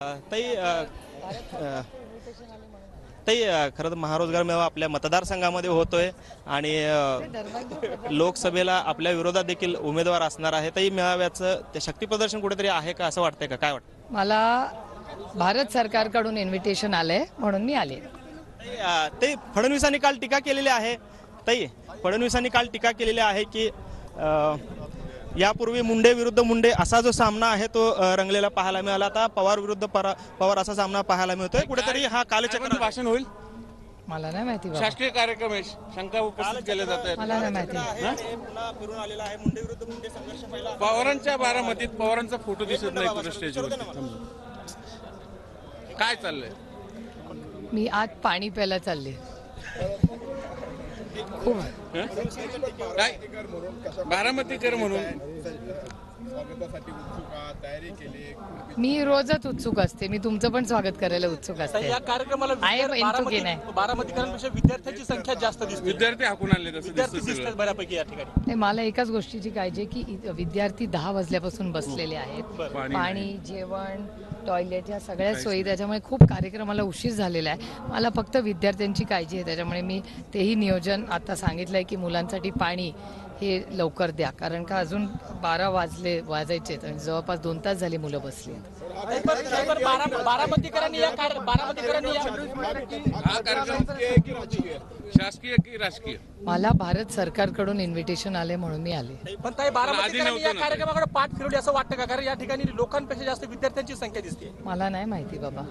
ताई ताई खरं तर महारोजगार मेळावा आपल्या मतदारसंघामध्ये होतोय आणि लोकसभेला आपल्या विरोधात देखील उमेदवार असणार आहे. ताई मेळाव्याचं ते शक्ती प्रदर्शन कुठेतरी आहे का असं वाटतंय का, काय वाटतं? मला भारत सरकारकडून इन्व्हिटेशन आलंय म्हणून मी आले. ताई फडणवीसांनी काल टीका केलेली आहे. ताई फडणवीसांनी काल टीका केलेली आहे की यापूर्वी मुंडे विरुद्ध मुंडे असा जो सामना आहे तो रंगलेला पाहायला मिळाला. आता पवार विरुद्ध पवार असा सामना पाहायला मिळतोय. कुठेतरी हा कालचक्र भाषण होईल. मला नाही माहिती बाबा. शासकीय कार्यक्रम आहे, शंका उपस्थित केल्या जात आहेत. मला नाही माहिती. पुन्हा फिरून आलेला आहे. मुंडे विरुद्ध मुंडे संघर्ष पहिला. पवारांच्या बारामतीत पवारांचा फोटो दिसत नाही पुढे स्टेजवर. काय चाललंय? मी आज पाणी प्यायला चालले. खूप काय बारामतीकर म्हणून मी रोजच उत्सुक असते. मी तुमचं पण स्वागत करायला उत्सुक असते. या कार्यक्रमाला बारामतीकरांपेक्षा विद्यार्थ्यांची संख्या जास्त दिसते. विद्यार्थी हाकून आणले विद्यार्थी दिसतात बऱ्यापैकी या ठिकाणी. नाही, मला एकाच गोष्टीची काळजी आहे की विद्यार्थी 10 वाजल्यापासून बसलेले आहेत. पाणी, जेवण, टॉयलेट या सगळ्या सोयी, त्याच्यामुळे खूप कार्यक्रमाला उशीर झालेला आहे. मला फक्त विद्यार्थ्यांची काळजी आहे. त्याच्यामुळे मी तेही नियोजन आता सांगितलंय की मुलांसाठी पाणी हे लवकर द्या, कारण का अजून 12 वाजायचे आणि जवळपास 2 तास झाले मुलं बसली. बारामतीकरांनी शासकीय की राजकीय? मला भारत सरकारकडून इन्व्हिटेशन आले म्हणून मी आले. पण ताई बारामतीकरांनी या कार्यक्रमाकडे पाठ फिरवली असं वाटतं का? कारण या ठिकाणी लोकांपेक्षा जास्त विद्यार्थ्यांची संख्या दिसते. मला नाही माहिती बाबा,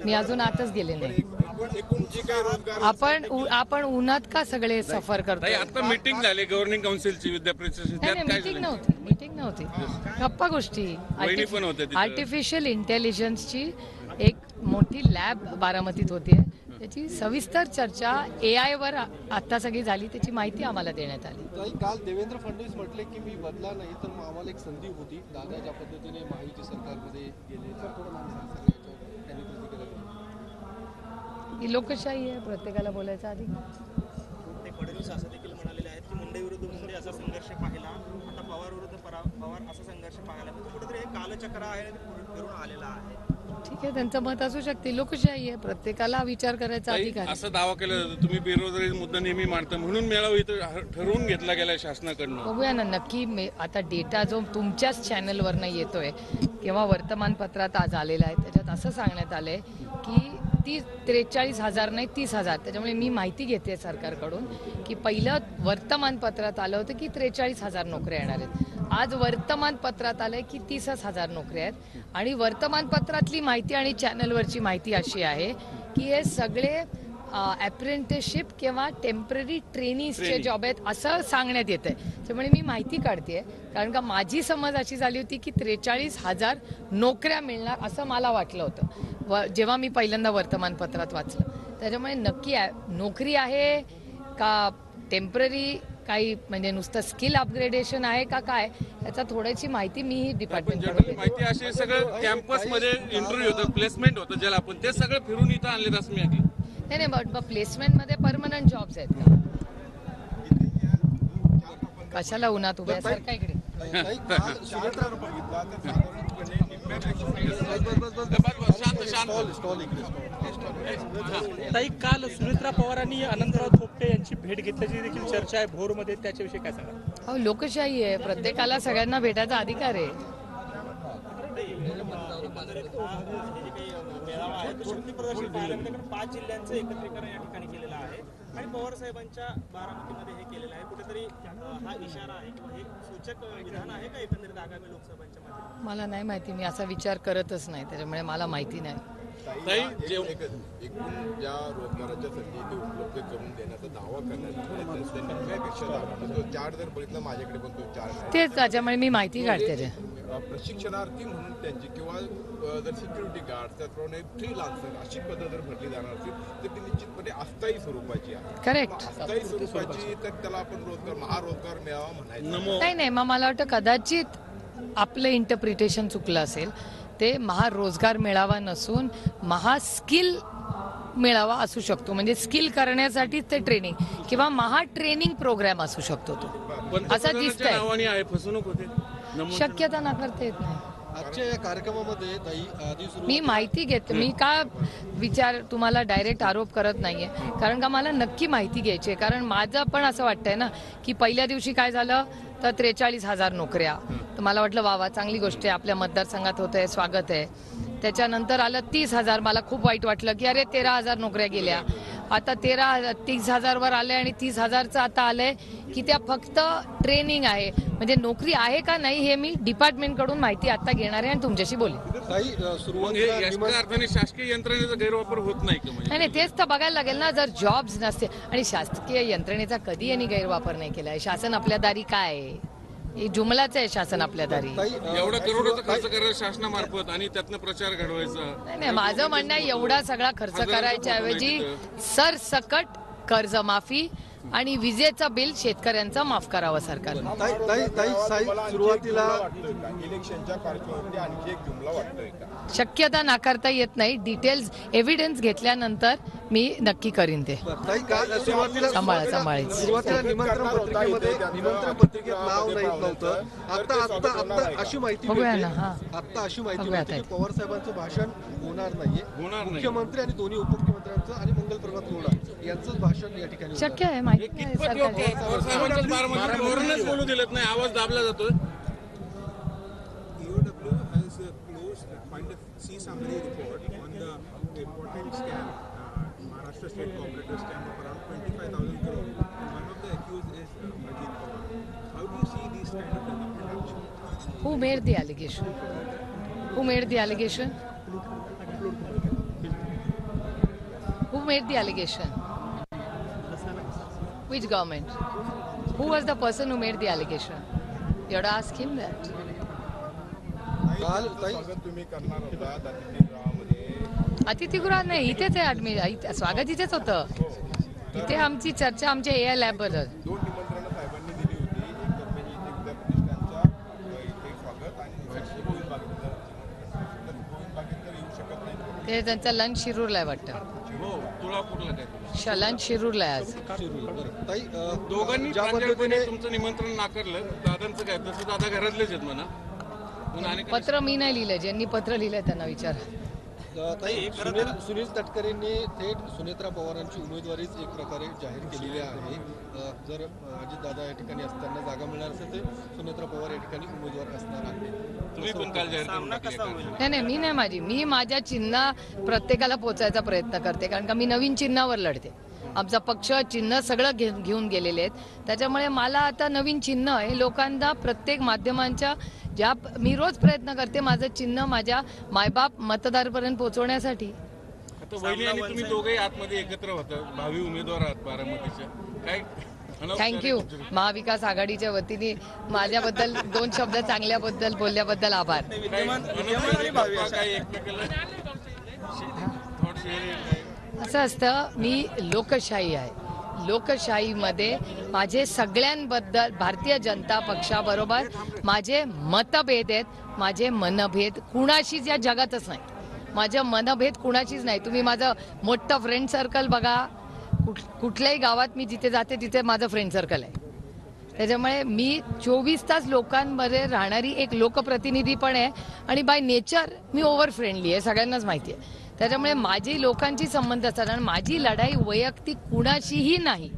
मी अजून आताच गेले नाही. आपण उन्हात का सगळे सफर करतो? आता मीटिंग झाली गव्हर्निंग काउन्सिलची विद्यापीठ. मीटिंग नव्हती, गप्पा गोष्टी. आर्टिफिशियल इंटेलिजन्सची एक मोठी लॅब बारामतीत होती. त्याची सविस्तर चर्चा AI वर आता सगळी झाली. त्याची माहिती आम्हाला देण्यात आली. काल देवेंद्र फडणवीस म्हटले की मी बदला नाही तर आम्हाला एक संधी होती. दादा ज्या पद्धतीने माहिती सरकारमध्ये गेले ही लोकशाही आहे, प्रत्येकाला बोलायचा अधिकार. ते फडणवीस असं देखील म्हणालेले आहेत की मुंडे विरुद्ध मुंडे असा संघर्ष पाहिला, आता पवार विरुद्ध पवार असा संघर्ष पाहायला मिळतो. कुठेतरी हे कालचक्र आहे, फिरून आलेला आहे. ठीक आहे, त्यांचं मत असू शकते. लोकशाही आहे, प्रत्येकाला विचार करायचा अधिकार. असं दावा केला जातो तुम्ही बेरोजगारी मुद्दा नेहमी मांडता म्हणून मेळावा इथं ठरवून घेतला गेलाय शासनाकडनं. बघूया ना नक्की. आता डेटा जो तुमच्याच चॅनलवरनं येतोय किंवा वर्तमानपत्रात आज आलेला आहे, त्याच्यात असं सांगण्यात आलंय की 43,000 नाही 30,000. त्याच्यामुळे मी माहिती घेते सरकारकडून की पहिलं वर्तमानपत्रात आलं होतं की 43,000 नोकऱ्या येणार आहेत. आज वर्तमानपत्रात आलंय की 30,000 नोकऱ्या आहेत. आणि वर्तमानपत्रातली माहिती आणि चॅनलवरची माहिती अशी आहे की हे सगळे अप्रेंटिसशिप किंवा टेम्पररी ट्रेनिंगचे जॉब आहेत असं सांगण्यात येत आहे. त्यामुळे मी माहिती काढते, कारण का माझी समज अशी झाली होती की 43,000 नोकऱ्या मिळणार असं मला वाटलं होतं जेव्हा मी पहिल्यांदा वर्तमानपत्रात वाचलं. त्याच्यामुळे नक्की नोकरी आहे का टेम्पररी काही म्हणजे नुसतं स्किल अपग्रेडेशन आहे का काय, याचा थोडीशी माहिती मी डिपार्टमेंट माहिती असे सगळं कॅम्पस मध्ये इंटरव्ह्यू होतं, प्लेसमेंट होतं, ज्याला आपण ते सगळं फिरून इथं आणले असं मी ऐकलं. नाही बट प्लेसमेंट मध्ये परमनंट जॉब्स आहेत का? कशाला उन्हात उभ्या सारखा इकडे. ताई काल सुनेत्रा पवारांनी अनंतराव थोपटे यांची भेट घेतल्याची देखील चर्चा आहे भोरमध्ये, त्याच्याविषयी काय सांगा? हो, लोकशाही आहे, प्रत्येकाला सगळ्यांना भेटायचा अधिकार आहे. मेळावा आहे तो शक्ती प्रदर्शन पाहायला मिळतं, कारण 5 जिल्ह्यांचं एकत्रीकरण या ठिकाणी केलेलं आहे आणि पवार साहेबांच्या बारामतीमध्ये हे केलेलं आहे. कुठेतरी हा इशारा आहे किंवा हे सूचक विधान आहे का एकंदरीत आगामी लोकसभांच्या मध्ये? मला नाही माहिती, मी असा विचार करतच नाही, त्याच्यामुळे मला माहिती नाही. एकूण ज्या रोजगाराच्या संधी ते उपलब्ध करून देण्याचा दावा करण्यात 4 जर बघितलं माझ्याकडे पण तो 4 तेच, त्याच्यामुळे मी माहिती काढते. प्रशिक्षणार्थी म्हणून त्यांची किंवा जर सिक्युरिटी गार्ड त्याचप्रमाणे फ्रीलान्सर अशी पद्धत जर भरली जाणार असेल तर ती निश्चितपणे अस्थायी स्वरूपाची आहे. करेक्ट, अस्थायी स्वरूपाची, तर त्याला आपण महारोजगार मेळावा म्हणायचं नाही. मग मला वाटतं कदाचित आपलं इंटरप्रिटेशन चुकलं असेल. ते महारोजगार मेळावा नसून महास्किल मेळावा असू शकतो. म्हणजे स्किल करण्यासाठी ते ट्रेनिंग किंवा महा ट्रेनिंग प्रोग्राम असू शकतो तो, असं दिसतंय. फसवणूक होते, शक्यता नाकारता येत नाही. आजच्या या कार्यक्रमामध्ये ताई आधी मी माहिती घेते. मी का विचार तुम्हाला डायरेक्ट आरोप करत नाहीये, कारण का मला नक्की माहिती घ्यायची आहे. कारण माझं पण असं वाटतंय ना की पहिल्या दिवशी काय झालं तर 43,000 नोकऱ्या, तर मला वाटलं वा चांगली गोष्ट आहे, आपल्या मतदारसंघात होतंय, स्वागत आहे. त्याच्यानंतर आलं 30,000, मला खूप वाईट वाटलं की अरे 13,000 नोकऱ्या गेल्या. आता 30,000 वर आले आणि 30,000चं आता आलंय की त्या फक्त ट्रेनिंग आहे, म्हणजे नोकरी आहे का नाही हे मी डिपार्टमेंट कडून माहिती आता घेणार आहे आणि तुमच्याशी बोलेन. ताई मग हे सुरुवातीला याच्या अर्थाने शासकीय यंत्रणेचा गैरवापर होत नाही का? म्हणजे नाही तेच तर बघायला लागेल ना. जर जॉब्स नसते आणि शासकीय यंत्रणेचा कधी यांनी गैरवापर नाही केलाय. शासन आपल्या दारी काय आहे, हे जुमलाच आहे शासन आपल्या दारी. ताई एवढा करोडोचा खर्च करायचा शासनामार्फत आणि त्यातनं प्रचार घडवायचा. नाही माझं म्हणणं आहे एवढा सगळा खर्च करायच्या ऐवजी सरसकट कर्जमाफी आणि विजेचं बिल शेतकऱ्यांचं माफ करावं सरकारनं. ताई ताई ताई साई सुरुवातीला इलेक्शनच्या पार्श्वभूमीवर आणखी एक जुमला वाटतोय का? शक्यता नाकारता येत नाही. डिटेल्स एव्हिडन्स घेतल्यानंतर मी नक्की करीन ते. ताई का सुरुवातीला सांभाळायचं. सुरुवातीला निमंत्रण पत्रिकेत नाव नाही नव्हतं. आता अशी माहिती बघूया मिळते, ना, हा. आता अशी माहिती बघूया मिळते की ताई. पवार साहेबांचं भाषण होणार नाहीये. होणार नाही. मुख्यमंत्री आणि दोन्ही उपमुख्यमंत्र्यांचं आणि मंगल प्रभात लोढा यांचंच भाषण या ठिकाणी होणार. शक्य आहे, माहिती नाही कितपत योग्य आहे? सरकार. पवार साहेबांच्याच बारामतीत पवारांनाच बोलू दिलेत नाही, आवाज दाबला जातोय. EOW has closed, C-summary report on the important scam, Maharashtra State Cooperative scam of around 25,000 crore. And one of the accused is Ajit Pawar. How do you see these kind of development actually? Who made the allegation? Who made the allegation? Who made the allegation? Which government? Who was the person who made the allegation? You have to ask him that. काल ताई स्वागत तुम्ही करणार होता अतिथीगृहामध्ये. अतिथीगृहात नाही, इथेच आहे. स्वागत इथेच होतं. तिथे आमची चर्चा आमच्या AI लॅब बद्दल. 2 निमंत्रणं साहेबांनी दिली होती. एक तर म्हणजे इथे विद्याप्रतिष्ठानचा इथे स्वागत आणि दुसरी गोविंद बागेत. तर गोविंद बागेत तर येऊ शकत नाही. ते त्यांचा लंच शिरूरला आहे वाटतं. हो, तुळापूरला काय लंच शिरूरला आहे आज. बरं. ताई दोघांनी ज्या प्रांजळपणे पद्धतीने तुमचं निमंत्रण नाकारलं. दादांचं काय, तसं दादा घरातलेच आहेत म्हणा. म्हणून आणि पत्र मी नाही लिहिलं, ज्यांनी पत्र लिहिलंय त्यांना विचार. ताई सुनील तटकरेंनी थेट सुनेत्रा पवारांची उमेदवारीच एक प्रकारे जाहीर केलेली आहे. जर अजितदादा या ठिकाणी असताना जागा मिळणार असेल तर सुनेत्रा पवार या ठिकाणी उमेदवार असणार आहेत. तुम्ही पण काल जाहीर करून सामना टाकली कसा आहे होईल? का? नाही मी माझ्या चिन्ह प्रत्येकाला पोचायचा प्रयत्न करते, कारण का मी नवीन चिन्हावर लढते. आमचा पक्ष चिन्ह सगळं घेऊन गेलेले आहेत. त्याच्यामुळे मला आता नवीन चिन्ह हे लोकांना प्रत्येक माध्यमांच्या ज्या मी रोज प्रयत्न करते माझं चिन्ह माझ्या मायबाप मतदारपर्यंत पोहोचवण्यासाठी. आता वहिनी आणि तुम्ही दोघेही आतमध्ये एकत्र होता, भावी उमेदवार आहात बारामतीच्या. काय थँक्यू. महाविकास आघाडीच्या वतीने माझ्याबद्दल 2 शब्द चांगल्याबद्दल बोलल्याबद्दल आभार. विद्यमान आणि भावी अशा. काही एकमेकाला थॉट शेअर. असं असतं, मी लोकशाही आहे. लोकशाहीमध्ये माझे सगळ्यांबद्दल भारतीय जनता पक्षाबरोबर माझे मतभेद आहेत. माझे मनभेद कुणाशीच या जगातच नाही. माझं मनभेद कुणाशीच नाही. तुम्ही माझं मोठं फ्रेंड सर्कल बघा. कुठल्याही गावात मी जिथे जाते तिथे माझं फ्रेंड सर्कल आहे. त्याच्यामुळे मी 24 तास लोकांमध्ये राहणारी एक लोकप्रतिनिधी पण आहे आणि by nature me over friendly आहे, सगळ्यांनाच माहिती आहे. त्याच्यामुळे माझी लोकांची संबंध असतात आणि माझी लढाई वैयक्तिक कुणाशीही नाही.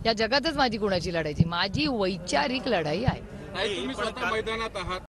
या जगातच माझी कुणाची लढायची, माझी वैचारिक लढाई आहे. तुम्ही स्वतः मैदानात आहात.